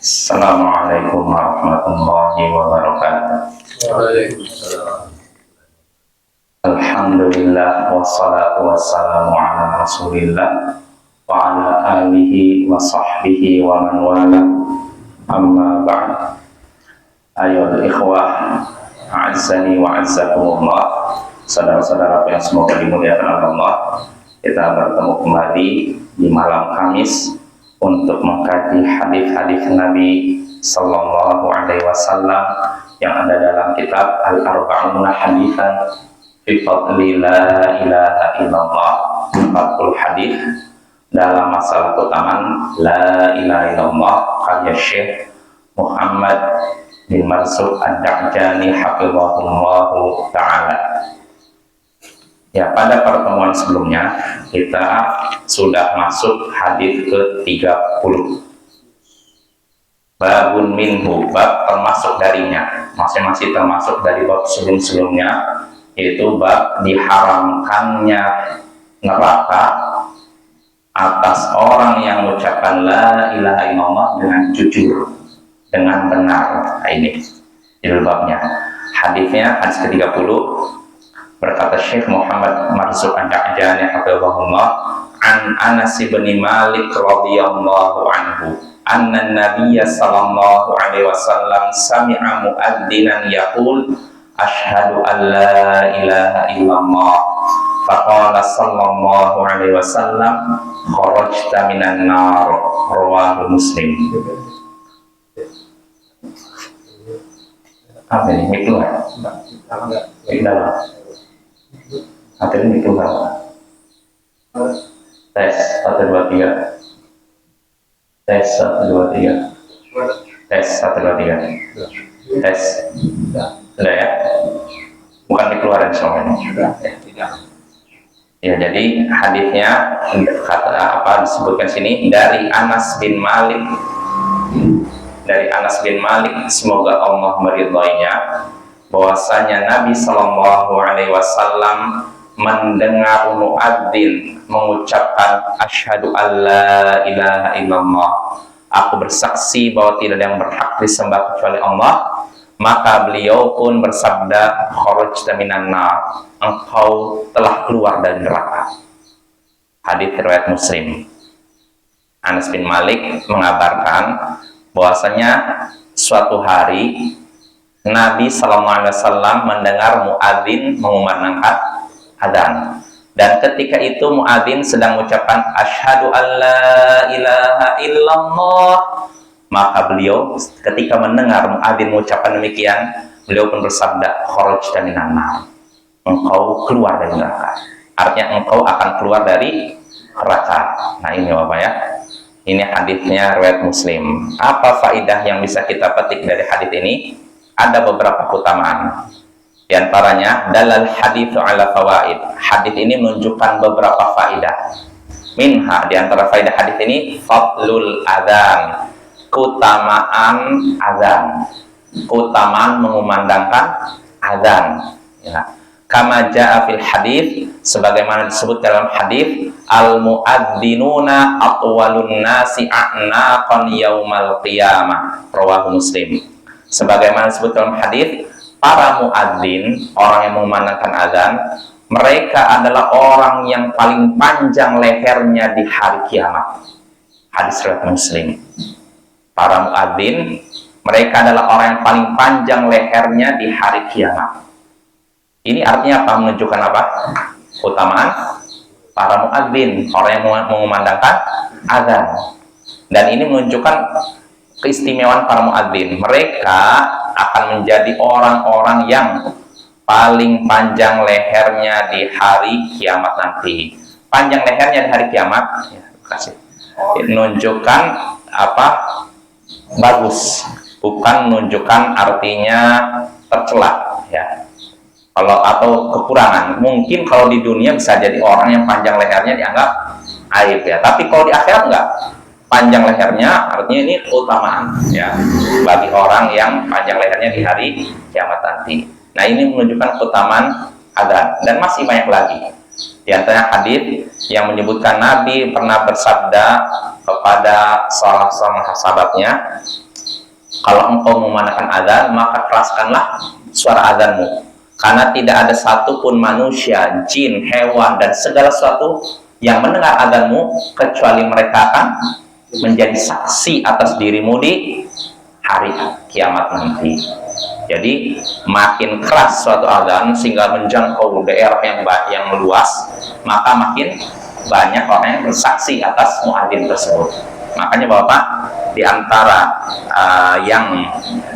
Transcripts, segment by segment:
Assalamualaikum warahmatullahi wabarakatuh. Waalaikumsalam. Alhamdulillah wassalatu wassalamu ala rasulillah wa ala alihi wa sahbihi wa man wala, amma ba'd. Ayohal ikhwah, a'azzani wa a'azzakumullah, saudara-saudara yang semoga dimuliakan oleh Allah. Kita bertemu kembali di malam Kamis untuk mengkaji hadis-hadis Nabi Sallallahu Alaihi Wasallam yang ada dalam kitab Al-Arba'una Haditsan fi Fadli La Ilaha Illallah, 40 hadis dalam masalah keutamaan La Ilaha Illallah karya Syekh Muhammad bin Mansur Ad-Da'jani hafizahullahu ta'ala. Ya, pada pertemuan sebelumnya kita sudah masuk hadis ke-30. Babun minhu, bab termasuk darinya. Masih termasuk dari bab sebelum-sebelumnya, yaitu bab diharamkannya neraka atas orang yang mengucapkan la ilaha illallah dengan jujur, dengan benar. Nah, ini judul babnya. Hadisnya hadis ke-30. Berkata Syekh Muhammad Mansur Ad-Da'jani hafizahullah, an Anas bin Malik radhiyallahu anhu, anna Nabiyya sallallahu alaihi wasallam sami'a mu'adzinan yaqul asyhadu an la ilaha illallah, faqala sallallahu alaihi wasallam kharajta minan nar, rawahu Muslim. Apa ini? Itu enggak? Akhirnya itu kan tes 1 2 3 tes 1 2 3 tes 1 2 3 tes sudah ya, bukan dikeluarin semuanya ya. Jadi hadisnya kata apa disebutkan sini dari Anas bin Malik, semoga Allah meridhoinya, bahwasanya Nabi Sallallahu Alaihi Wasallam mendengar muadzin mengucapkan asyhadu alla ilaha illallah, aku bersaksi bahwa tidak ada yang berhak disembah kecuali Allah. Maka beliau pun bersabda, kharajta minan nar, engkau telah keluar dari neraka. Hadits riwayat Muslim. Anas bin Malik mengabarkan bahwasanya suatu hari Nabi Sallallahu Alaihi Wasallam mendengar muadzin mengumandangkan adzan, dan ketika itu muadzin sedang mengucapkan asyhadu alla ilaha illallah, maka beliau ketika mendengar muadzin mengucapkan demikian, beliau pun bersabda, kharajta minan nar, engkau keluar dari neraka. Artinya engkau akan keluar dari neraka. Nah, ini Bapak ya. Ini hadisnya riwayat Muslim. Apa faidah yang bisa kita petik dari hadis ini? Ada beberapa keutamaan. Di antaranya dalal haditsu ala fawaid. Hadis ini menunjukkan beberapa faidah. Minha, di antara faidah hadis ini, fadlul adzan, keutamaan adzan, keutamaan mengumandangkan adzan. Ya. Kama jaa fil hadis, sebagaimana disebut dalam hadis, al muadzzinuna atwalun nasi a'naqan yaumal qiyamah, rawahu Muslim. Sebagaimana disebut dalam hadis, para muadzin, orang yang mengumandangkan azan, mereka adalah orang yang paling panjang lehernya di hari kiamat. Hadis riwayat Muslim. Para muadzin, mereka adalah orang yang paling panjang lehernya di hari kiamat. Ini artinya apa? Menunjukkan apa? Keutamaan para muadzin, orang yang mengumandangkan azan. Dan ini menunjukkan keistimewaan para muadzin. Mereka akan menjadi orang-orang yang paling panjang lehernya di hari kiamat nanti. Panjang lehernya di hari kiamat, ya, kasih. Menunjukkan apa? Bagus, bukan menunjukkan artinya tercela, ya. Kalau atau kekurangan. Mungkin kalau di dunia bisa jadi orang yang panjang lehernya dianggap aib, ya. Tapi kalau di akhirat enggak. Panjang lehernya artinya ini keutamaan, ya, bagi orang yang panjang lehernya di hari kiamat nanti. Nah, ini menunjukkan keutamaan adzan, dan masih banyak lagi. Di antaranya hadis yang menyebutkan Nabi pernah bersabda kepada salah seorang sahabatnya, Kalau engkau memandangkan adzan, maka keraskanlah suara adzanmu. Karena tidak ada satupun manusia, jin, hewan, dan segala sesuatu yang mendengar adzanmu kecuali mereka akan menjadi saksi atas dirimu di hari kiamat nanti. Jadi makin keras suatu adzan sehingga menjangkau daerah yang luas, maka makin banyak orang yang bersaksi atas muadzin tersebut. Makanya Bapak, di antara yang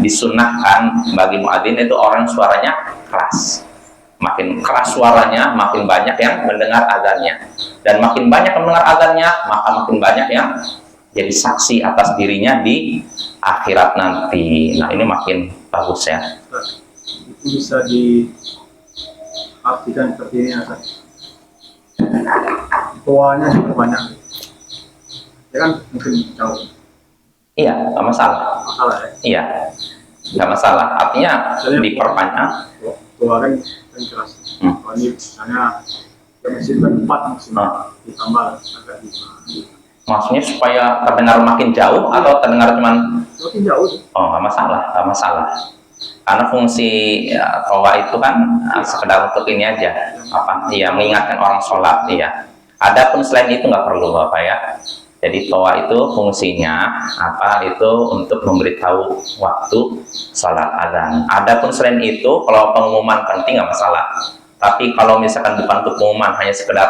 disunnahkan bagi muadzin itu orang suaranya keras. Makin keras suaranya, makin banyak yang mendengar adzannya. Dan makin banyak yang mendengar adzannya, maka makin banyak yang jadi saksi atas dirinya di akhirat nanti. Nah, ini makin bagus ya. Itu bisa diartikan seperti ini, Ustaz. Tuanya juga banyak. Ya kan mungkin jauh. Iya, nggak masalah. Masalah ya. Iya, nggak masalah. Artinya diperpanjang. Tua kan keras. Kalau ini misalnya ke mesin kan 4 maksimal. Ditambah agak 5. Maksudnya supaya terdengar makin jauh atau terdengar cuman? Makin jauh. Oh, nggak masalah, nggak masalah. Karena fungsi toa itu kan sekedar untuk ini aja, apa? Iya, mengingatkan orang sholat, iya. Adapun selain itu nggak perlu Bapak ya. Jadi toa itu fungsinya apa? Itu untuk memberitahu waktu sholat adzan. Adapun selain itu, kalau pengumuman penting nggak masalah. Tapi kalau misalkan bukan untuk pengumuman, hanya sekedar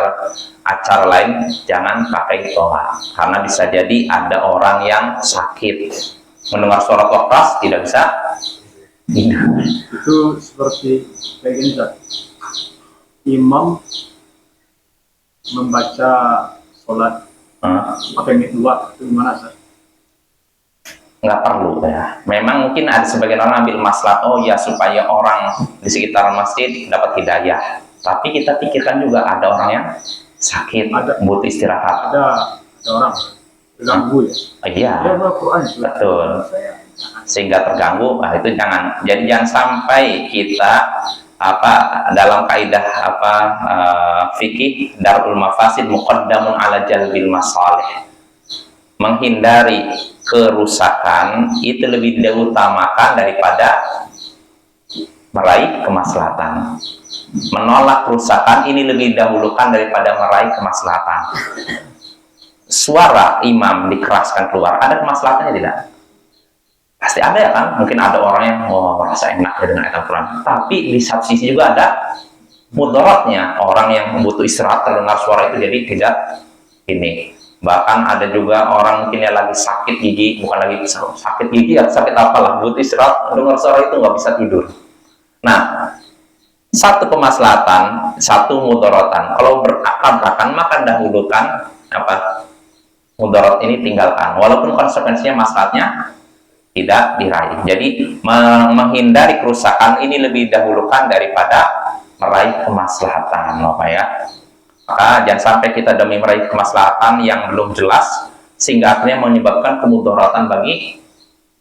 acara lain, jangan pakai toa. Karena bisa jadi ada orang yang sakit, mendengar suara toa keras tidak bisa tidur. Itu seperti kayak gini, Ustaz. Imam membaca sholat pakai mic luar, itu gimana, Ustaz? Nggak perlu ya. Memang mungkin ada sebagian orang ambil maslahat, oh ya supaya orang di sekitar masjid dapat hidayah. Tapi kita pikirkan juga ada orang yang sakit, butuh istirahat. Ada orang terganggu ya. Iya, Al-Quran, betul. Sehingga terganggu, itu jangan. Jadi jangan sampai kita dalam kaidah fikih darul mafasid muqaddamun ala jalbil masalih. Menghindari kerusakan itu lebih diutamakan daripada meraih kemaslahatan. Menolak kerusakan ini lebih dahulukan daripada meraih kemaslahatan. Suara imam dikeraskan keluar, ada kemaslahatannya tidak? Pasti ada ya kan? Mungkin ada orang yang merasa enak ya dengan ayat Al-Quran. Tapi di satu sisi juga ada mudaratnya. Orang yang butuh istirahat terdengar suara itu jadi tidak ini. Bahkan ada juga orang mungkin yang lagi sakit gigi, bukan lagi sakit gigi atau sakit apalah, butuh istirahat, dengar suara itu nggak bisa tidur. Nah, satu kemaslahatan, satu mudaratan. Kalau bertabrakan maka dahulukan mudarat ini tinggalkan. Walaupun konsekuensinya maslahatnya tidak diraih. Jadi menghindari kerusakan ini lebih dahulukan daripada meraih kemaslahatan, ya. Maka jangan sampai kita demi meraih kemaslahatan yang belum jelas sehingga akhirnya menyebabkan kemudaratan bagi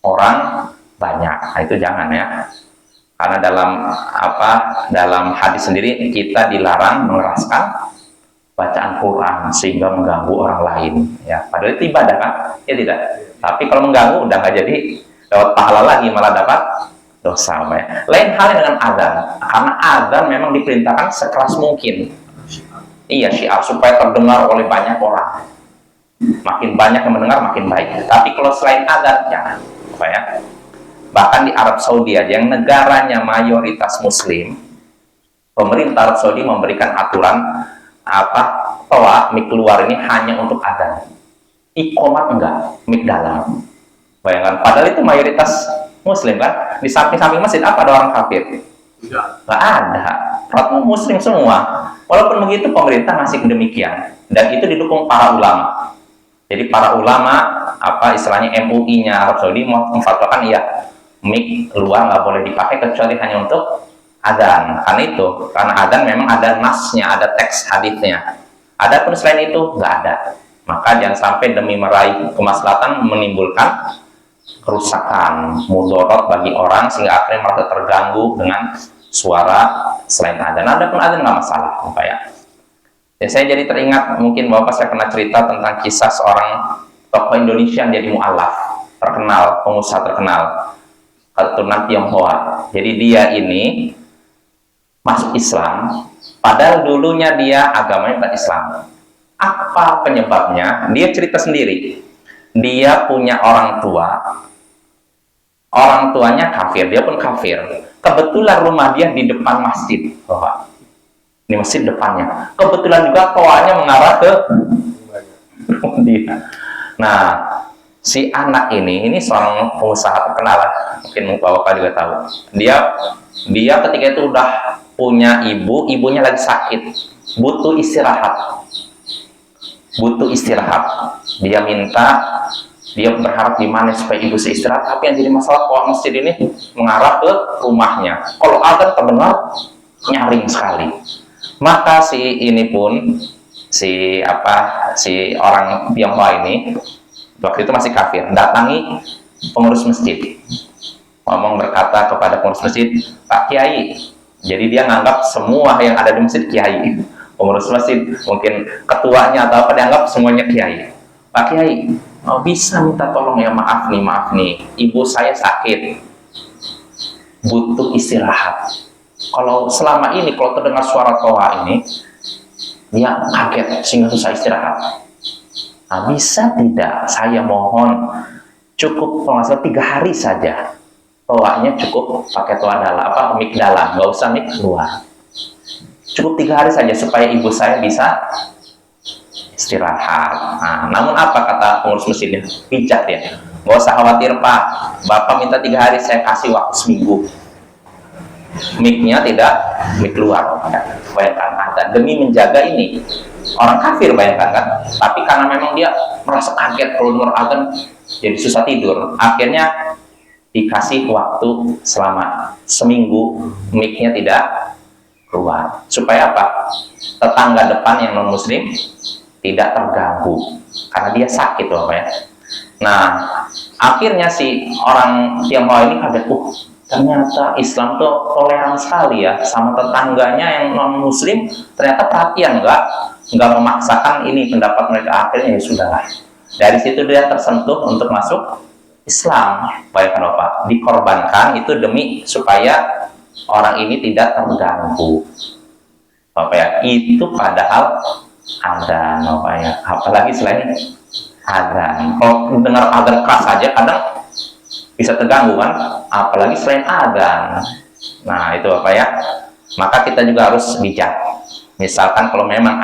orang banyak. Nah, itu jangan ya. Karena dalam hadis sendiri kita dilarang mengeraskan bacaan Quran sehingga mengganggu orang lain. Ya, padahal itu ibadah kan? Ya tidak. Tapi kalau mengganggu udah nggak jadi dapat pahala lagi, malah dapat dosa. Ya. Lain halnya dengan adzan. Karena adzan memang diperintahkan sekeras mungkin. Iya, syiar supaya terdengar oleh banyak orang. Makin banyak yang mendengar makin baik. Tapi kalau selain adzan jangan, ya. Bahkan di Arab Saudi aja yang negaranya mayoritas Muslim, pemerintah Arab Saudi memberikan aturan toa mik keluar ini hanya untuk adzan. Iqomat enggak, mik dalam. Bayangkan, padahal itu mayoritas Muslim kan. Di samping-samping masjid apa ada orang kafir? Nggak ada. Rata Muslim semua. Walaupun begitu pemerintah masih demikian, dan itu didukung para ulama. Jadi para ulama istilahnya MUI-nya Arab Saudi memfatwakan ya mik luar nggak boleh dipakai kecuali hanya untuk adzan. Karena adzan memang ada nasnya, ada teks haditsnya. Adapun selain itu nggak ada. Maka jangan sampai demi meraih kemaslahatan menimbulkan kerusakan, mudarat bagi orang sehingga akhirnya merasa terganggu dengan suara selain adzan. Adapun adzan nggak masalah, ya. Dan saya jadi teringat, mungkin Bapak saya pernah cerita tentang kisah seorang tokoh Indonesia yang jadi mu'alaf. terkenal, pengusaha terkenal, keturunan Tionghoa. Jadi dia ini masuk Islam, padahal dulunya dia agamanya bukan Islam. Apa penyebabnya? Dia cerita sendiri. Dia punya orang tuanya kafir, dia pun kafir. Kebetulan rumah dia di depan masjid, Bapak. Ini masjid depannya. Kebetulan juga toanya mengarah ke dia. Nah, si anak ini seorang pengusaha terkenal lah. Mungkin Bapak juga tahu. Dia ketika itu udah punya ibunya lagi sakit, butuh istirahat. Dia berharap gimana supaya ibu istirahat, tapi yang jadi masalah kalau masjid ini mengarah ke rumahnya. Kalau adzan terdengar nyaring sekali. Maka si orang Tionghoa ini waktu itu masih kafir, datangi pengurus masjid. Berkata kepada pengurus masjid, Pak Kiai. Jadi dia nganggap semua yang ada di masjid kiai. Pengurus masjid, mungkin ketuanya atau apa, dianggap semuanya kiai. Pak Kiai, bisa minta tolong ya, maaf nih, ibu saya sakit, butuh istirahat. Kalau selama ini kalau terdengar suara toa ini, dia kaget sehingga susah istirahat. Nah, bisa tidak saya mohon cukup kalau 3 hari saja, toanya cukup pakai toa dalam, mic dalam, nggak usah mic luar. Cukup 3 hari saja supaya ibu saya bisa istirahat. Nah, namun apa kata pengurus masjidnya? Bijak ya. Nggak usah khawatir Pak, Bapak minta 3 hari, saya kasih waktu seminggu. Mic-nya tidak mic luar. Bayangkan, demi menjaga ini. Orang kafir bayangkan kan. Tapi karena memang dia merasa kaget kalau dengar adzan, jadi susah tidur. Akhirnya dikasih waktu selama seminggu, mic-nya tidak keluar. Supaya apa? Tetangga depan yang non-muslim tidak terganggu karena dia sakit loh ya. Nah, akhirnya si orang Tionghoa ini kaget, ternyata Islam tuh toleran sekali ya sama tetangganya yang non muslim, ternyata perhatian, nggak memaksakan ini pendapat mereka. Akhirnya ya sudahlah, dari situ dia tersentuh untuk masuk Islam. Bayangkan Bapak, dikorbankan itu demi supaya orang ini tidak terganggu Bapak ya. Itu padahal adzan Bapak ya, apalagi selain adzan. Kalau dengar adzan keras saja kadang bisa terganggu kan, apalagi selain adzan. Nah itu Bapak ya, maka kita juga harus bijak. Misalkan kalau memang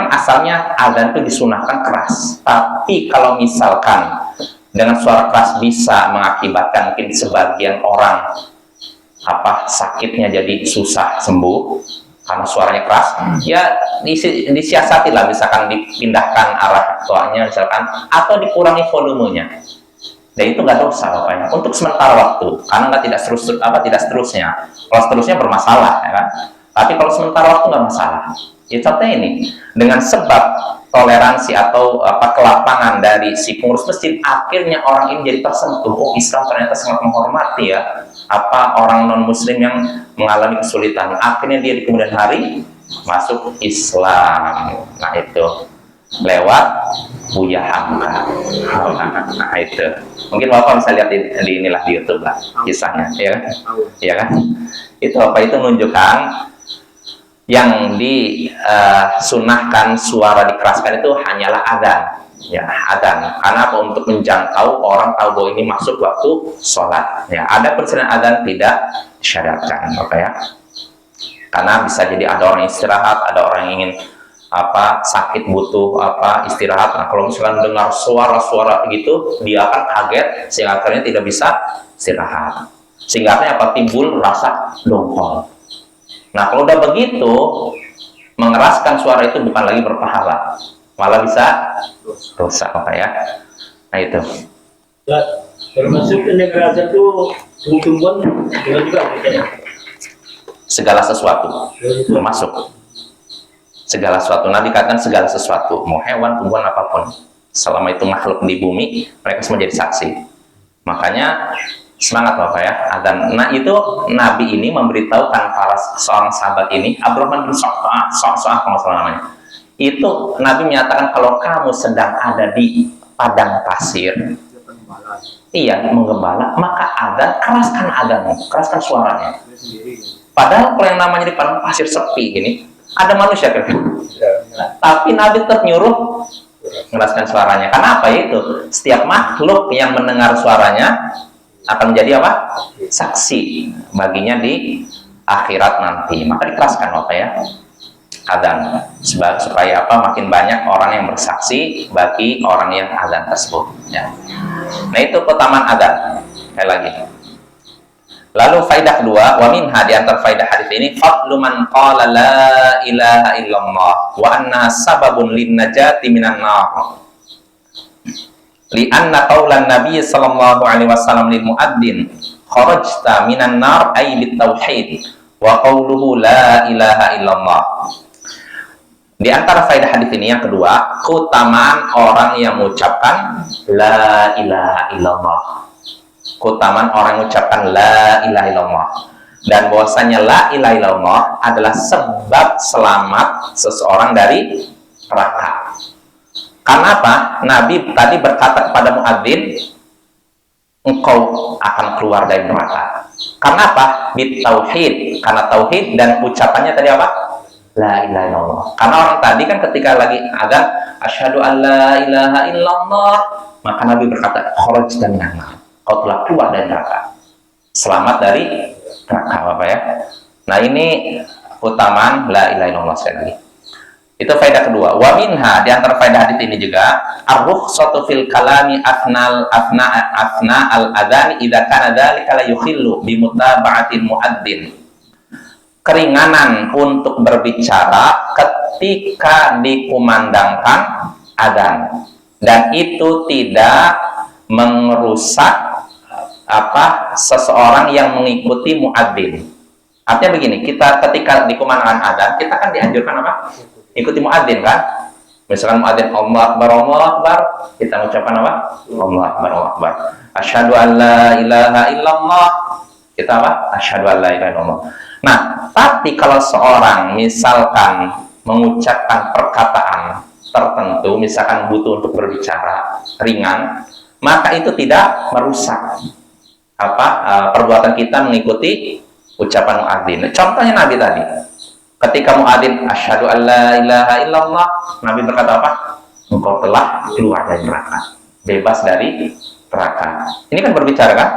asalnya adzan itu disunahkan keras, tapi kalau misalkan dengan suara keras bisa mengakibatkan mungkin sebagian orang sakitnya jadi susah sembuh karena suaranya keras, ya disiasati lah, misalkan dipindahkan arah toanya misalkan, atau dikurangi volumenya. Dan itu nggak dosa Bapak ya, untuk sementara waktu, karena tidak seterusnya. Kalau seterusnya bermasalah ya kan. Tapi kalau sementara waktu nggak masalah. Ya contohnya ini, dengan sebab toleransi atau kelapangan dari si pengurus masjid, akhirnya orang ini jadi tersentuh. Oh, Islam ternyata sangat menghormati ya orang non muslim yang mengalami kesulitan. Akhirnya dia di kemudian hari masuk Islam. Nah itu lewat Buya Hamka. Nah itu mungkin Bapak bisa lihat di YouTube lah kisahnya, ya kan? Ya kan? Itu itu menunjukkan yang disunahkan suara dikeraskan itu hanyalah adzan. Ya, adzan. Karena apa? Untuk menjangkau orang tahu bahwa ini masuk waktu sholat. Ya, ada selain adzan tidak disyariatkan, Bapak ya. Karena bisa jadi ada orang istirahat, ada orang yang ingin sakit butuh istirahat. Nah, kalau misalkan dengar suara-suara gitu, dia akan kaget sehingga akhirnya tidak bisa istirahat. Sehingga akhirnya timbul rasa dongkol. Nah, kalau udah begitu, mengeraskan suara itu bukan lagi berpahala, malah bisa dosa Bapak ya. Nah itu. Ya, termasuk negara azan itu tumbuhan juga segala sesuatu termasuk segala sesuatu. Nabi katakan segala sesuatu, mau hewan, tumbuhan, apapun, selama itu makhluk di bumi, mereka semua jadi saksi. Makanya semangat Bapak ya. Dan nah itu Nabi ini memberitahukan para seorang sahabat ini, Abdurrahman bin Sa'ad kalau salah namanya. Itu Nabi menyatakan kalau kamu sedang ada di padang pasir, Malah Iya, menggembala, maka adzan, keraskan adzanmu, keraskan suaranya. dia sendiri. Padahal kalau yang namanya di padang pasir sepi gini, ada manusia kan? Tapi Nabi tetap nyuruh mengeraskan suaranya. Karena apa itu? Setiap makhluk yang mendengar suaranya akan menjadi apa? Saksi baginya di akhirat nanti. Maka dikeraskan Bapak ya, adzan, supaya apa? Makin banyak orang yang bersaksi bagi orang yang adzan tersebut. Ya. Nah itu keutamaan adzan. Sekali lagi. Lalu faidah kedua, wa minha di antara faidah hadis ini, fadlu man qala la ilaha illallah wa anna sababun lin najati minan nar. Li anna qaulan nabiy sallallahu alaihi wasallam lil muadzin kharajta minan nar ay bit tauhid wa qauluhu la ilaha illallah. Di antara faidah hadis ini yang kedua, keutamaan orang yang mengucapkan la ilaha illallah. Keutamaan orang yang mengucapkan la ilaha illallah, dan bahwasanya la ilaha illallah adalah sebab selamat seseorang dari neraka. Karena apa? Nabi tadi berkata kepada muadzin, engkau akan keluar dari neraka. Karena apa? Bitauhid, karena tauhid, dan ucapannya tadi apa? La ilaha illallah. Karena orang tadi kan ketika lagi adzan asyhadu an la ilaha illallah, maka Nabi berkata kharajta minan nar, kau telah keluar dari neraka, selamat dari neraka Bapak ya. Nah ini keutamaan la ilaha illallah sekali lagi. Itu faedah kedua. Wa minha, di antara faedah hadits ini juga, ar-rukhsatu fil kalami afna al-adzani idza kana dzalika la yukhillu bi mutaba'atil muadzin. Keringanan untuk berbicara ketika dikumandangkan adzan, dan itu tidak merusak apa seseorang yang mengikuti muadzin. Artinya begini, kita ketika dikumandangkan adzan, kita kan dianjurkan apa? Ikuti muadzin kan? Misalkan muadzin Allah Akbar, kita mengucapkan apa? Allah Akbar, Allah Akbar. Asyhadu an la ilaha illallah, kita apa? Asyhadu an la ilaha illallah. Nah, tapi kalau seorang misalkan mengucapkan perkataan tertentu, misalkan butuh untuk berbicara ringan, maka itu tidak merusak apa perbuatan kita mengikuti ucapan muadzin. Contohnya Nabi tadi, ketika muadzin asyhadu an la ilaha illallah, Nabi berkata apa? Engkau telah keluar dari neraka, bebas dari neraka. Ini kan berbicara kan?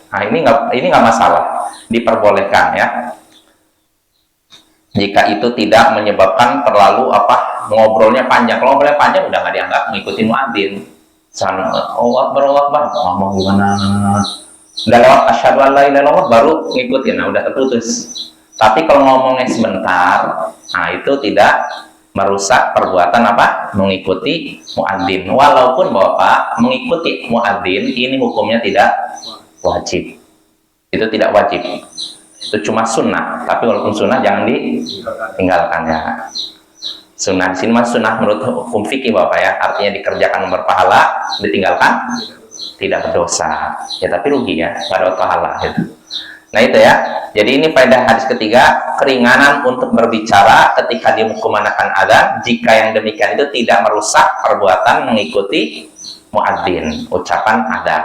Nah, ini nggak masalah, diperbolehkan ya. Jika itu tidak menyebabkan terlalu apa ngobrolnya panjang. Kalau ngobrolnya panjang udah nggak dianggap mengikuti muadzin. Sana Allah Akbar, ngomong gimana? Udah lewat asyhadu an la ilaha illallah baru ngikutin, nah udah terputus. Tapi kalau ngomongnya sebentar, nah itu tidak merusak perbuatan apa? Mengikuti muadzin. Walaupun Bapak mengikuti muadzin ini hukumnya tidak wajib. Itu tidak wajib. Itu cuma sunnah. Tapi walaupun sunnah jangan ditinggalkan ya. Sunnah di sini mas sunnah menurut hukum fikih Bapak ya, artinya dikerjakan berpahala, ditinggalkan tidak berdosa. Ya tapi rugi ya, nggak ada pahala gitu. Nah itu ya. Jadi ini faedah hadis ketiga, keringanan untuk berbicara ketika dikumandangkan adzan, jika yang demikian itu tidak merusak perbuatan mengikuti muadzin, ucapan adzan.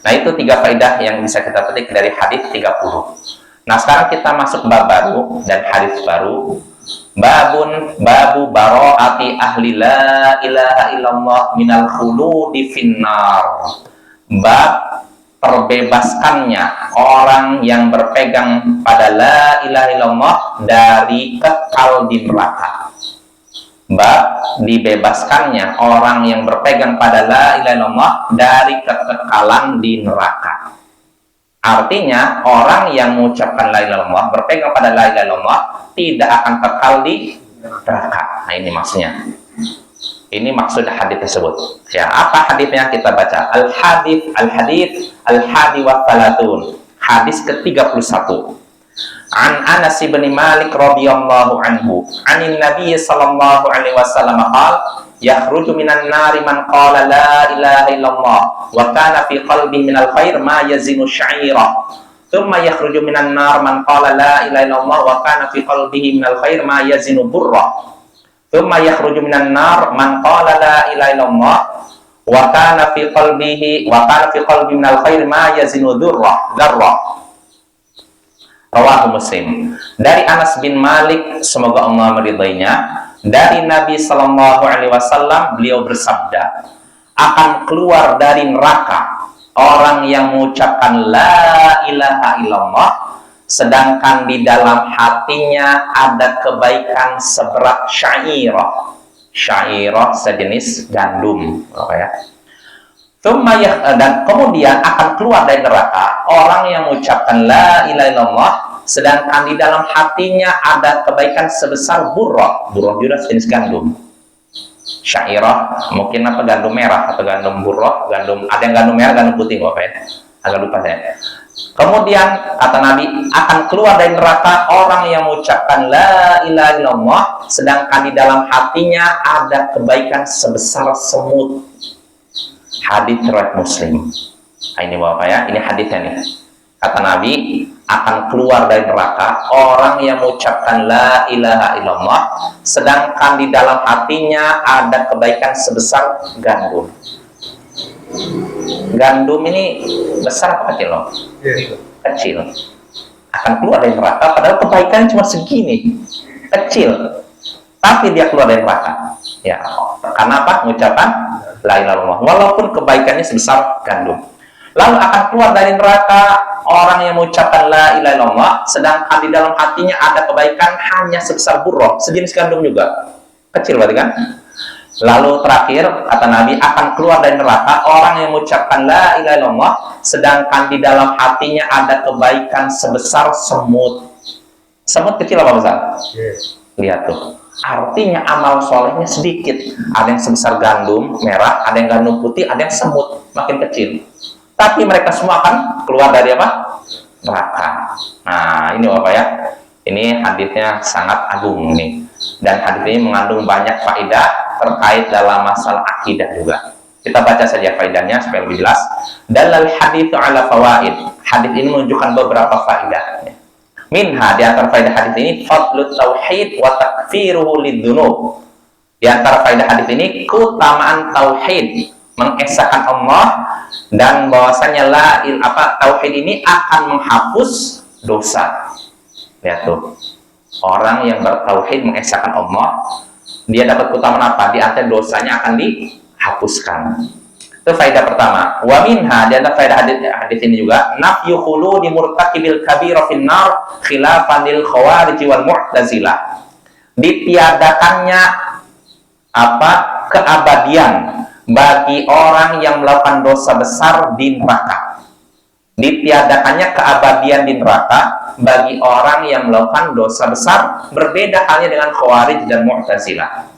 Nah itu tiga faedah yang bisa kita petik dari hadis 30. Nah sekarang kita masuk bab baru dan hadis baru. Babu baro'ati ahli la ilaha illallah minal khuludi finnar. Bab terbebaskannya orang yang berpegang pada la ilaha illallah dari kekal di neraka. Bab dibebaskannya orang yang berpegang pada la ilaha illallah dari kekekalan di neraka. Artinya orang yang mengucapkan la ilaha illallah, berpegang pada la ilaha illallah, tidak akan kekal di neraka. Nah ini maksudnya. Ini maksud hadis tersebut. Ya, apa hadisnya kita baca? Al-hadis al-hadi wa thalathun. Hadis ke-31. An Anas bin Malik radhiyallahu anhu, anin Nabi sallallahu alaihi wasallam qala, yakhruju minan nari man qala la ilaha illallah wa kana fi qalbi minal khair ma yazinu sya'ira. Thumma yakhruju minan nar man qala la ilaha illallah wa kana fi qalbihi minal khair ma yazinu burra. Thumma yakhruju minan nar man qala la ilaha illallah wa kana fi qalbi minal khair ma yazinu dzarrah. Rawahu Muslim. Dari Anas bin Malik, semoga Allah meridainya, dari Nabi Sallallahu Alaihi Wasallam, beliau bersabda, akan keluar dari neraka orang yang mengucapkan la ilaha illallah, sedangkan di dalam hatinya ada kebaikan seberat syairah. Syairah sejenis gandum, ya. Dan kemudian akan keluar dari neraka orang yang mengucapkan la ilaha illallah, sedangkan di dalam hatinya ada kebaikan sebesar burrah. Burrah juga sejenis gandum. Syairah mungkin apa, gandum merah atau gandum burrah, ada yang gandum merah, gandum putih, apa ya? Agak lupa saya. Kemudian kata Nabi, akan keluar dari neraka orang yang mengucapkan la ilaha illallah, sedangkan di dalam hatinya ada kebaikan sebesar semut. Hadits riwayat Muslim. Nah, ini Bapak ya, ini haditsnya nih. Kata Nabi, akan keluar dari neraka orang yang mengucapkan la ilaha illallah, sedangkan di dalam hatinya ada kebaikan sebesar gandum. Gandum ini besar apa kecil loh? Kecil. Akan keluar dari neraka, padahal kebaikan cuma segini, kecil. Tapi dia keluar dari neraka. Ya, karena apa? Mengucapkan la ilaha illallah, walaupun kebaikannya sebesar gandum. Lalu akan keluar dari neraka orang yang mengucapkan la ilaha illallah, sedangkan di dalam hatinya ada kebaikan hanya sebesar burrah, sejenis gandum juga, kecil berarti kan. Lalu terakhir kata Nabi, akan keluar dari neraka orang yang mengucapkan la ilaha illallah, sedangkan di dalam hatinya ada kebaikan sebesar semut. Semut kecil apa besar? Lihat tuh, artinya amal solehnya sedikit. Ada yang sebesar gandum merah, ada yang gandum putih, ada yang semut makin kecil. Tapi mereka semua akan keluar dari apa? Neraka. Nah, ini Bapak ya. Ini hadisnya sangat agung nih. Dan hadis ini mengandung banyak faedah terkait dalam masalah akidah juga. Kita baca saja faedahnya supaya lebih jelas. Dalal haditsu ala fawaid. Hadis ini menunjukkan beberapa faedah. Minha, di antara faedah hadis ini, fadlut tauhid wa takfiruhu lidzunub. Di antara faedah hadis ini, keutamaan tauhid, mengesahkan Allah, dan bahwasanya tauhid ini akan menghapus dosa. Lihat tuh, orang yang bertauhid mengesahkan Allah, dia dapat keutamaan apa? Di antara dosanya akan dihapuskan. Itu faedah pertama. Wa minha, di antara faedah hadis ini juga, nafyu khuludi murtakibil kabira finnar khilafan lil khawarij wal mu'tazilah. Ditiadakannya keabadian bagi orang yang melakukan dosa besar di neraka. Ditiadakannya keabadian di neraka bagi orang yang melakukan dosa besar, berbeda halnya dengan Khawarij dan Mu'tazilah.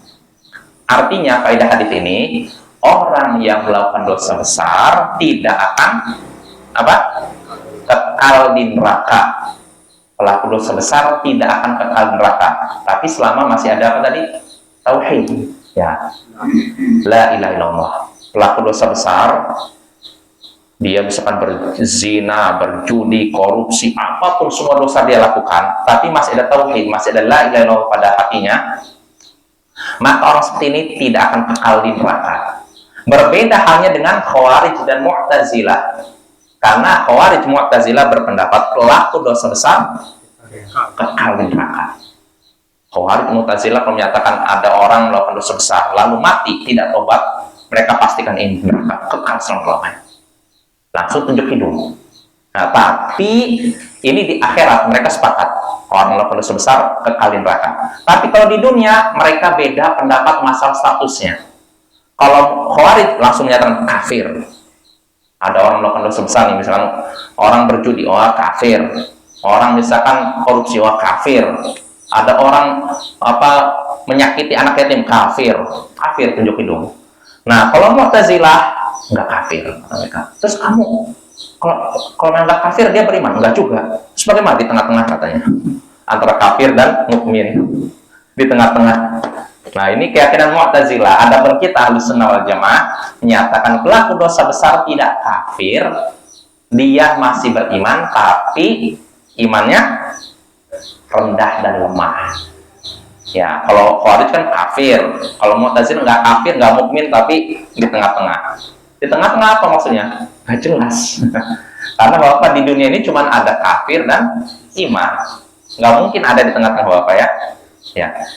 Artinya faedah hadis ini, orang yang melakukan dosa besar tidak akan kekal di neraka. Pelaku dosa besar tidak akan kekal di neraka, tapi selama masih ada apa tadi? Tauhid. Ya, la ilaha illallah. Pelaku dosa besar, dia misalkan berzina, berjudi, korupsi, apapun semua dosa dia lakukan, tapi masih ada tauhid, masih ada la ilaha illallah pada hatinya, maka orang seperti ini tidak akan kekal di neraka. Berbeda halnya dengan Khawarij dan Mu'tazilah. Karena Khawarij Mu'tazilah berpendapat pelaku dosa besar kekal di neraka. Khawarij Mu'tazilah menyatakan ada orang melakukan dosa besar lalu mati tidak tobat, mereka pastikan ini neraka, kekal selama-lamanya. Langsung tunjuk hidung. Nah, tapi ini di akhirat mereka sepakat orang melakukan dosa besar kekal di neraka. Tapi kalau di dunia mereka beda pendapat masalah statusnya. Kalau Khawarij langsung menyatakan kafir. Ada orang melakukan dosa besar nih, misalkan orang berjudi, oh kafir. Orang misalkan korupsi, oh kafir. Ada orang menyakiti anak yatim, kafir. Kafir tunjuk hidung. Nah, kalau Mu'tazilah enggak kafir mereka. Terus kamu kalau enggak kafir dia beriman? Enggak juga. Terus bagaimana di tengah-tengah katanya? Antara kafir dan mukmin. Di tengah-tengah. Nah, ini keyakinan Mu'tazilah. Adapun kita Ahlussunnah wal Jamaah menyatakan pelaku dosa besar tidak kafir, dia masih beriman, tapi imannya rendah dan lemah. Ya, kalau Khawarij kan kafir. Kalau Mu'tazilah nggak kafir, nggak mukmin, tapi di tengah-tengah. Di tengah-tengah apa maksudnya? Nggak jelas. Karena Bapak di dunia ini cuma ada kafir dan iman. Nggak mungkin ada di tengah-tengah Bapak ya.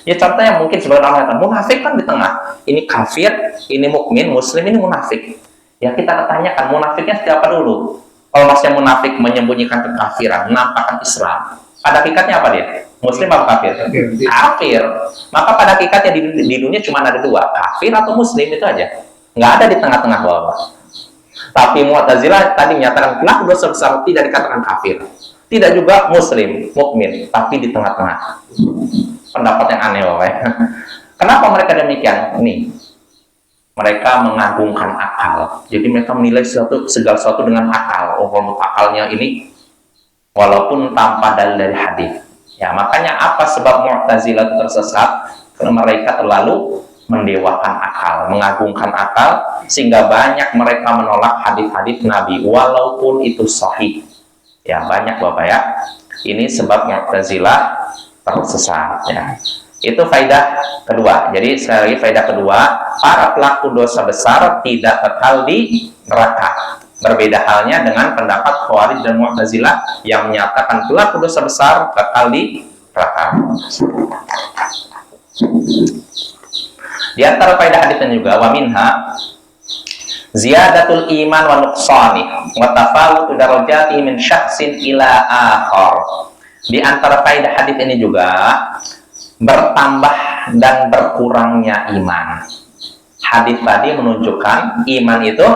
Ya contohnya mungkin sebagian orang kata munafik kan di tengah. Ini kafir, ini mukmin, muslim, ini munafik. Ya kita tanyakan munafiknya siapa dulu? Kalau maksudnya munafik menyembunyikan kekafiran, menampakkan Islam, pada hakikatnya apa dia? Muslim atau kafir? Kafir. Maka pada hakikatnya di dunia cuma ada dua, kafir atau muslim, itu aja. Nggak ada di tengah-tengah Bapak. Tapi Mu'tazilah tadi menyatakan pelaku dosa besar tidak dikatakan kafir, tidak juga muslim, mukmin, tapi di tengah-tengah. Pendapat yang aneh Bapak ya. Kenapa mereka demikian? Nih, mereka mengagungkan akal. Jadi mereka menilai segala sesuatu dengan akal. Oh, kalau akalnya ini walaupun tanpa dalil dari hadis. Ya, makanya apa sebab Mu'tazilah itu tersesat? Karena mereka terlalu mendewakan akal, mengagungkan akal, sehingga banyak mereka menolak hadis-hadis Nabi walaupun itu sahih. Ya, banyak Bapak ya. Ini sebab Mu'tazilah tersesat ya. Itu faedah kedua. Jadi sekali lagi faedah kedua, para pelaku dosa besar tidak kekal di neraka. Berbeda halnya dengan pendapat Khawarij dan Mu'tazilah yang menyatakan pelaku dosa besar kekal di neraka. Di antara faedah hadisnya juga wa minha ziyadatul iman wa nuqsani wa tafawutu darajati min syakhsin ila akhar. Di antara faedah hadis ini juga bertambah dan berkurangnya iman. Hadis tadi menunjukkan iman itu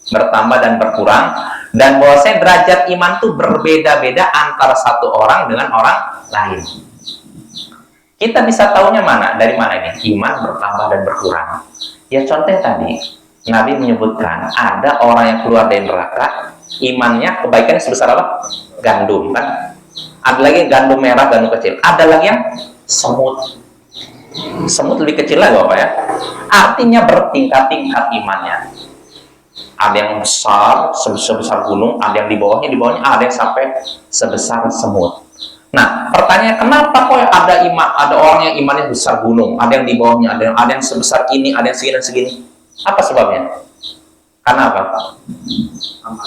bertambah dan berkurang, dan bahwasanya derajat iman itu berbeda-beda antara satu orang dengan orang lain. Kita bisa tahunya mana? Dari mana ini? Iman bertambah dan berkurang. Ya contohnya tadi, Nabi menyebutkan ada orang yang keluar dari neraka, imannya kebaikannya sebesar apa? Gandum kan? Ada lagi gandum merah, gandum kecil. Ada lagi yang semut. Semut lebih kecil lagi Bapak ya. Artinya bertingkat-tingkat imannya. Ada yang besar sebesar gunung, ada yang di bawahnya ada yang sampai sebesar semut. Nah, pertanyaannya kenapa kok ada orang yang imannya besar gunung, ada yang di bawahnya, ada yang sebesar ini, ada yang segini dan segini. Apa sebabnya? Karena apa?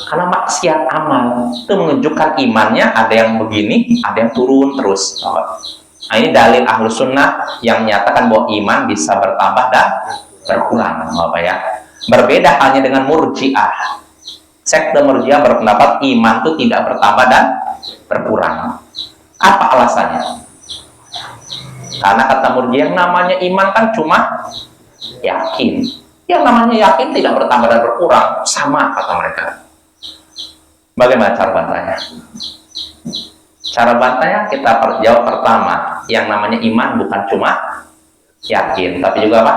Karena maksiat amal. Itu menunjukkan imannya ada yang begini, ada yang turun terus. Nah, ini dalil Ahlus Sunnah yang menyatakan bahwa iman bisa bertambah dan berkurang, Bapak ya. Berbeda halnya dengan Murji'ah. Sekte Murji'ah berpendapat iman itu tidak bertambah dan berkurang. Apa alasannya? Karena kata Murji'ah yang namanya iman kan cuma yakin. Yang namanya yakin tidak bertambah dan berkurang, sama kata mereka. Bagaimana cara bantahnya? Cara bantahnya kita jawab pertama, yang namanya iman bukan cuma yakin, tapi juga apa?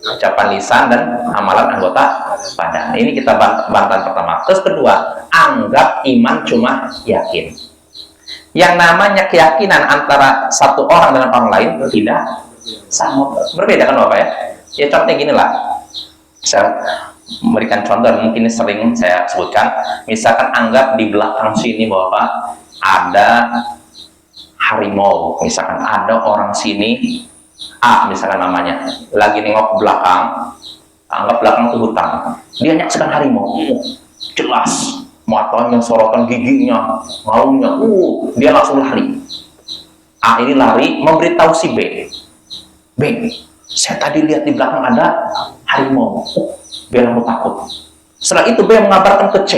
Ucapan lisan dan amalan anggota badan. Ini kita bantahan pertama. Terus kedua, anggap iman cuma yakin. Yang namanya keyakinan antara satu orang dengan orang lain tidak sama, berbeda kan Bapak ya? Ya contohnya gini lah. Saya memberikan contoh, mungkin ini sering saya sebutkan. Misalkan anggap di belakang sini Bapak ada harimau, misalkan ada orang sini A misalkan namanya, lagi nengok ke belakang, anggap belakang itu hutan, dia nyaksikan harimau, jelas matanya, sorotan giginya, malunya, dia langsung lari. A ini lari memberitahu si B, saya tadi lihat di belakang ada harimau, B langsung takut. Setelah itu B mengabarkan ke C,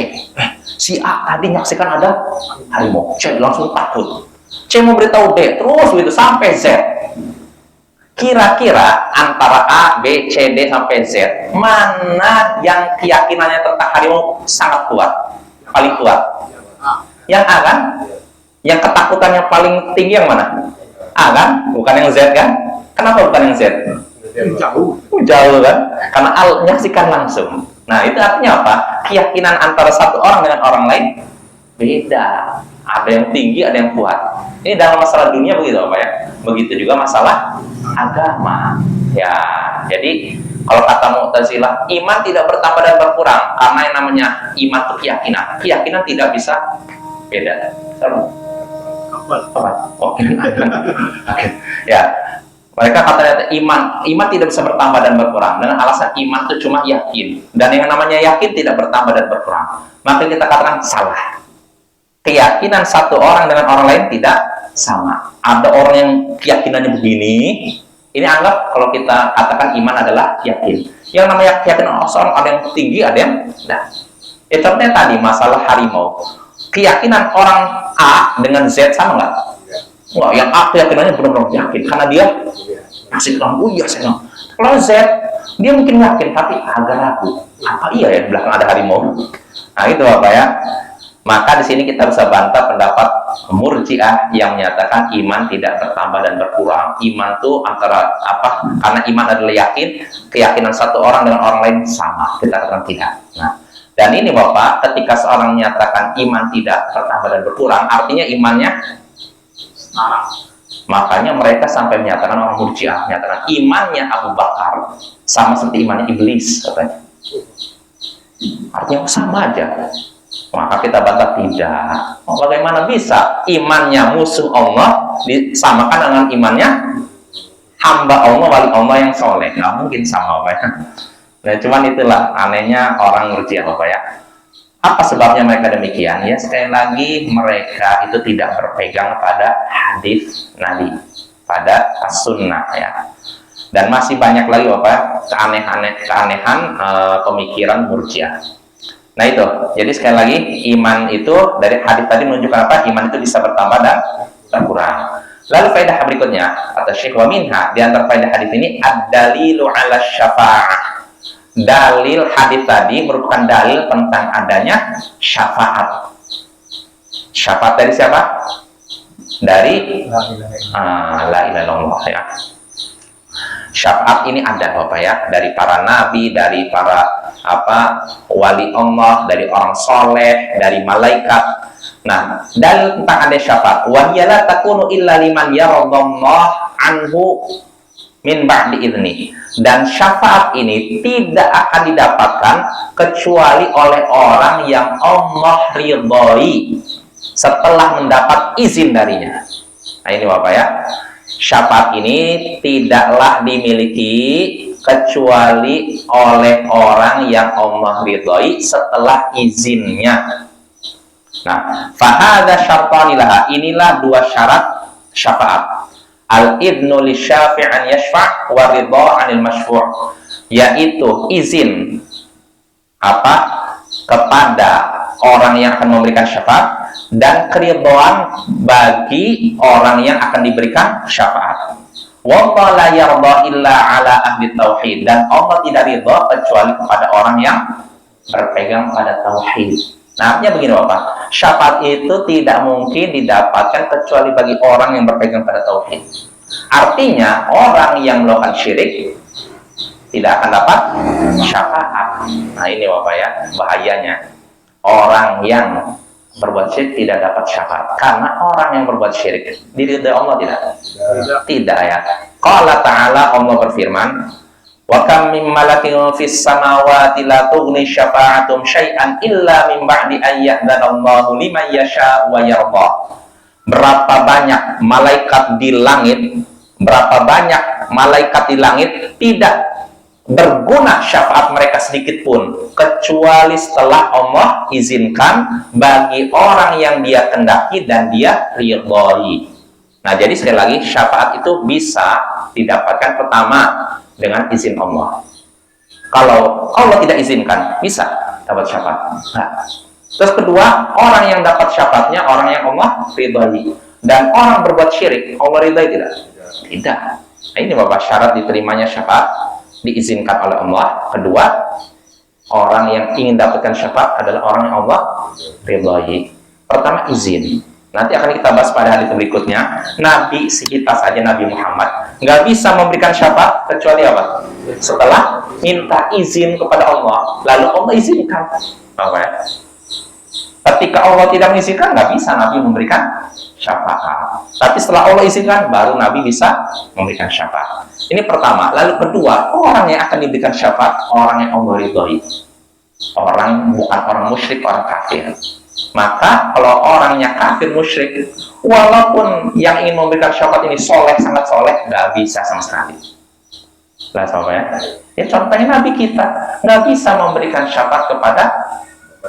si A tadi nyaksikan ada harimau, C langsung takut. C memberitahu D, terus begitu sampai Z. Kira-kira antara A, B, C, D sampai Z, mana yang keyakinannya tentang harimau sangat kuat, paling kuat? Yang A kan? Yang ketakutannya paling tinggi yang mana? A kan? Bukan yang Z kan? Kenapa bukan yang Z? Jauh kan? Karena A menyaksikan langsung. Nah, itu artinya apa? Keyakinan antara satu orang dengan orang lain beda. Ada yang tinggi, ada yang kuat. Ini dalam masalah dunia begitu Bapak ya. Begitu juga masalah agama. Ya, jadi kalau kata Mu'tazilah, iman tidak bertambah dan berkurang karena yang namanya iman itu keyakinan. Keyakinan tidak bisa beda. Apa? Oke. Ya. Mereka katanya iman tidak bisa bertambah dan berkurang dengan alasan iman itu cuma yakin, dan yang namanya yakin tidak bertambah dan berkurang. Maka kita katakan salah. Keyakinan satu orang dengan orang lain tidak sama. Ada orang yang keyakinannya begini, ini anggap kalau kita katakan iman adalah yakin. Yang namanya keyakinan seorang ada yang tinggi, ada yang rendah. Contohnya tadi masalah harimau. Keyakinan orang A dengan Z sama nggak? Wah, yang A keyakinannya benar-benar yakin karena dia masih bilang, oh iya saya. Kalau Z dia mungkin yakin tapi agak ragu. Apa iya ya di belakang ada harimau? Nah itu Bapak ya. Maka di sini kita bisa bantah pendapat Murji'ah yang menyatakan iman tidak bertambah dan berkurang. Iman itu antara apa? Karena iman adalah yakin, keyakinan satu orang dengan orang lain sama. Kita katakan tidak. Nah, dan ini Bapak, ketika seorang menyatakan iman tidak bertambah dan berkurang, artinya imannya setara. Makanya mereka sampai menyatakan, orang Murji'ah menyatakan imannya Abu Bakar sama seperti imannya iblis katanya. Artinya sama aja. Maka kita bantah tidak. Bagaimana bisa imannya musuh Allah disamakan dengan imannya hamba Allah, wali Allah yang soleh? Nggak mungkin sama Bapak ya. Nah, cuman itulah anehnya orang Murji'ah Bapak ya. Apa sebabnya mereka demikian? Ya sekali lagi mereka itu tidak berpegang pada hadis Nabi, pada as-sunnah ya. Dan masih banyak lagi Bapak keanehan pemikiran Murji'ah. Nah itu, jadi sekali lagi iman itu dari hadis tadi menunjukkan apa? Iman itu bisa bertambah dan berkurang. Lalu faedah berikutnya kata Syekh, wa minha, di antara faedah hadis ini ad-dalilu 'ala syafa'ah. Dalil hadis tadi merupakan dalil tentang adanya syafaat. Syafaat dari siapa? Dari la ilaha illallah ya. Syafaat ini ada Bapak ya, dari para nabi, dari para wali Allah, dari orang soleh, dari malaikat. Nah, dalil tentang ada syafaat, wa hiya la takunu illa liman yaradallahu anhu min ba'di idzni. Dan syafaat ini tidak akan didapatkan kecuali oleh orang yang Allah ridhoi setelah mendapat izin darinya. Nah, ini Bapak ya. Syafaat ini tidaklah dimiliki kecuali oleh orang yang Allah ridhoi setelah izinnya. Nah, fahadha syartanilaha, inilah dua syarat syafaat. Al-idnu lisyafi'an yashfa' wa ridha 'anil masyfu', yaitu izin kepada orang yang akan memberikan syafaat dan keridhaan bagi orang yang akan diberikan syafaat. Wa la yarda illa 'ala ahli tauhid, dan Allah tidak ridha kecuali kepada orang yang berpegang pada tauhid. Nah, artinya begini Bapak, syafaat itu tidak mungkin didapatkan kecuali bagi orang yang berpegang pada tauhid. Artinya orang yang melakukan syirik tidak akan dapat syafaat. Nah, ini Bapak ya, bahayanya. Orang yang berbuat syirik tidak dapat syafaat, karena orang yang berbuat syirik diridhai Allah tidak ya. Qala ta'ala, Allah berfirman, wa kam min malakin fis samawati la tughni syafa'atum syai'an illa min ba'di an ya'dzanallahu liman yasha' wa yarda. Berapa banyak malaikat di langit, tidak berguna syafaat mereka sedikit pun kecuali setelah Allah izinkan bagi orang yang dia kendaki dan dia ridhoi. Nah, jadi sekali lagi syafaat itu bisa didapatkan pertama dengan izin Allah. Kalau Allah tidak izinkan, bisa dapat syafaat. Nah, terus kedua, orang yang dapat syafaatnya orang yang Allah ridhoi. Dan orang berbuat syirik, Allah ridhoi tidak? Tidak. Nah, ini Bapak syarat diterimanya syafaat, diizinkan oleh Allah. Kedua, orang yang ingin dapatkan syafaat adalah orang yang Allah ridhoi. Pertama, izin. Nanti akan kita bahas pada hari berikutnya. Nabi kita saja, Nabi Muhammad nggak bisa memberikan syafaat kecuali apa? Setelah minta izin kepada Allah, lalu Allah izinkan. Ketika Allah tidak mengizinkan, nggak bisa Nabi memberikan syafaat. Tapi setelah Allah izinkan, baru Nabi bisa memberikan syafaat. Ini pertama. Lalu kedua, orang yang akan diberikan syafaat orang yang Allah ridhoi. Bukan orang musyrik, orang kafir. Maka kalau orangnya kafir musyrik, walaupun yang ingin memberikan syafaat ini soleh, sangat soleh, nggak bisa sama sekali. Lah sama ya. Ya contohnya Nabi kita nggak bisa memberikan syafaat kepada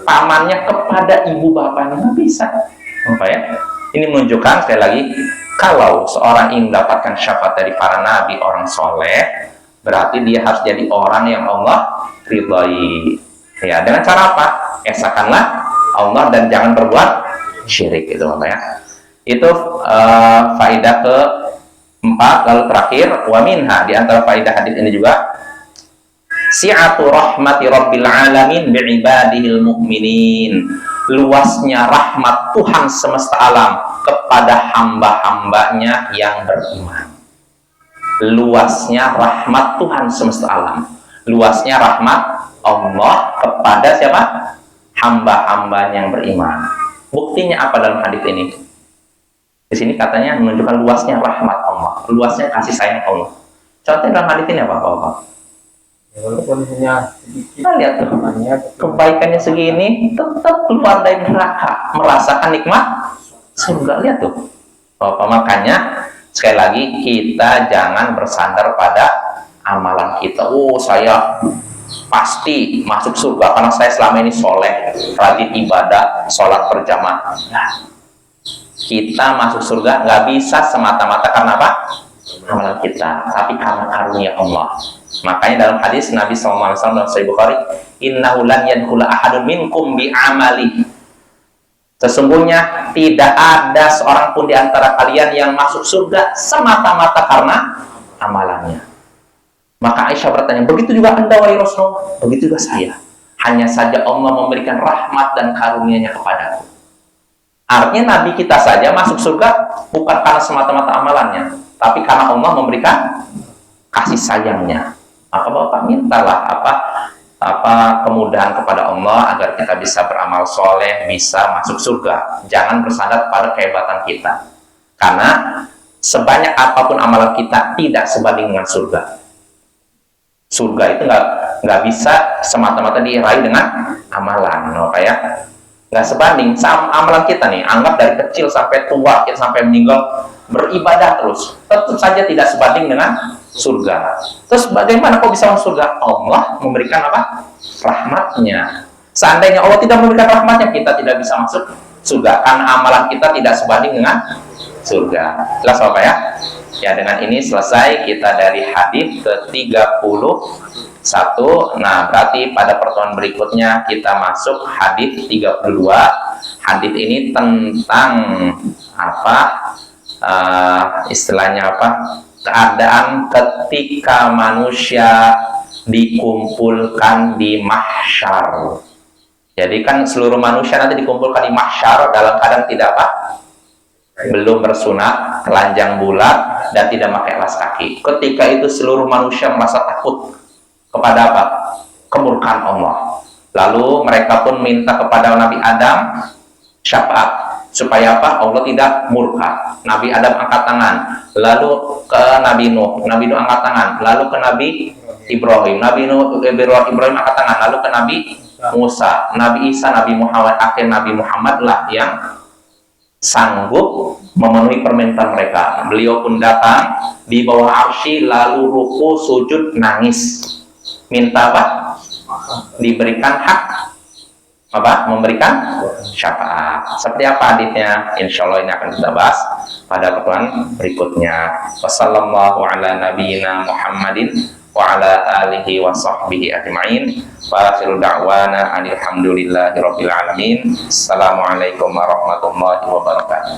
pamannya, kepada ibu bapaknya, nggak bisa. Apa ya? Ini menunjukkan sekali lagi, kalau seorang ingin mendapatkan syafaat dari para nabi, orang soleh, berarti dia harus jadi orang yang Allah ridhai. Ya, dengan cara apa? Esakanlah Allah dan jangan berbuat syirik, itu apa ya? Itu faedah keempat. Lalu terakhir, wa minha, di antara faedah hadis ini juga, si'atu rahmati rabbil alamin bi'ibadihil mu'minin, luasnya rahmat Tuhan semesta alam kepada hamba-hambanya yang beriman. Luasnya rahmat Tuhan semesta alam, luasnya rahmat Allah kepada siapa? Hamba-hamba yang beriman. Buktinya apa dalam hadis ini? Di sini katanya menunjukkan luasnya rahmat Allah, luasnya kasih sayang Allah. Contohnya dalam hadis ini apa, Bapak? Ya, walaupun hanya sedikit, Kita lihat tuh, kebaikannya segini, tetap keluar dari neraka, merasakan nikmat surga. Lihat tuh, Bapak. Makanya sekali lagi kita jangan bersandar pada amalan kita. Oh, saya pasti masuk surga karena saya selama ini soleh, rajin ibadah, sholat berjamaah. Nah, kita masuk surga nggak bisa semata-mata karena apa? Amalan kita, tapi karena karunia Allah. Makanya dalam hadis Nabi SAW dalam Sahih Bukhari, innahu lan yadkhula ahadun minkum bi amali. Sesungguhnya tidak ada seorang pun di antara kalian yang masuk surga semata-mata karena amalannya. Maka Aisyah bertanya, begitu juga Anda wahai Rasulullah? Begitu juga saya. Hanya saja Allah memberikan rahmat dan karunia-Nya kepadaku. Artinya Nabi kita saja masuk surga bukan karena semata-mata amalannya, tapi karena Allah memberikan kasih sayangnya. Maka Bapak mintalah kemudahan kepada Allah agar kita bisa beramal soleh, bisa masuk surga. Jangan bersandar pada kehebatan kita, karena sebanyak apapun amalan kita tidak sebanding dengan surga. Surga itu nggak bisa semata-mata diraih dengan amalan, ya. Nggak sebanding sama amalan kita nih. Anggap dari kecil sampai tua, kita sampai meninggal beribadah terus, tetap saja tidak sebanding dengan surga. Terus bagaimana kok bisa masuk surga? Allah memberikan apa? Rahmatnya. Seandainya Allah tidak memberikan rahmatnya, kita tidak bisa masuk surga karena amalan kita tidak sebanding dengan surga. Jelas Bapak ya? Ya, dengan ini selesai kita dari hadis ke-31. Nah, berarti pada pertemuan berikutnya kita masuk hadis 32. Hadis ini tentang apa? Istilahnya apa? Keadaan ketika manusia dikumpulkan di mahsyar. Jadi kan seluruh manusia nanti dikumpulkan di mahsyar dalam keadaan tidak apa? Belum bersunat, telanjang bulat, dan tidak pakai alas kaki. Ketika itu seluruh manusia merasa takut kepada apa? Kemurkaan Allah. Lalu mereka pun minta kepada Nabi Adam syafaat supaya apa? Allah tidak murka. Nabi Adam angkat tangan, lalu ke Nabi Nuh angkat tangan, lalu ke Nabi Ibrahim, Ibrahim angkat tangan, lalu ke Nabi Musa, Nabi Isa, Nabi Muhammad. Akhir Nabi Muhammad lah yang sanggup memenuhi permintaan mereka. Beliau pun datang di bawah arsy, lalu ruku, sujud, nangis, minta apa? Diberikan hak apa? Memberikan syafaat. Seperti apa hadisnya? Insya Allah ini akan kita bahas pada pertemuan berikutnya. Wassallallahu ala nabiyyina Muhammadin wa ala alihi wa sahbihi ajma'in. Wa akhiru da'wana alhamdulillahi rabbil alamin. Assalamualaikum warahmatullahi wabarakatuh.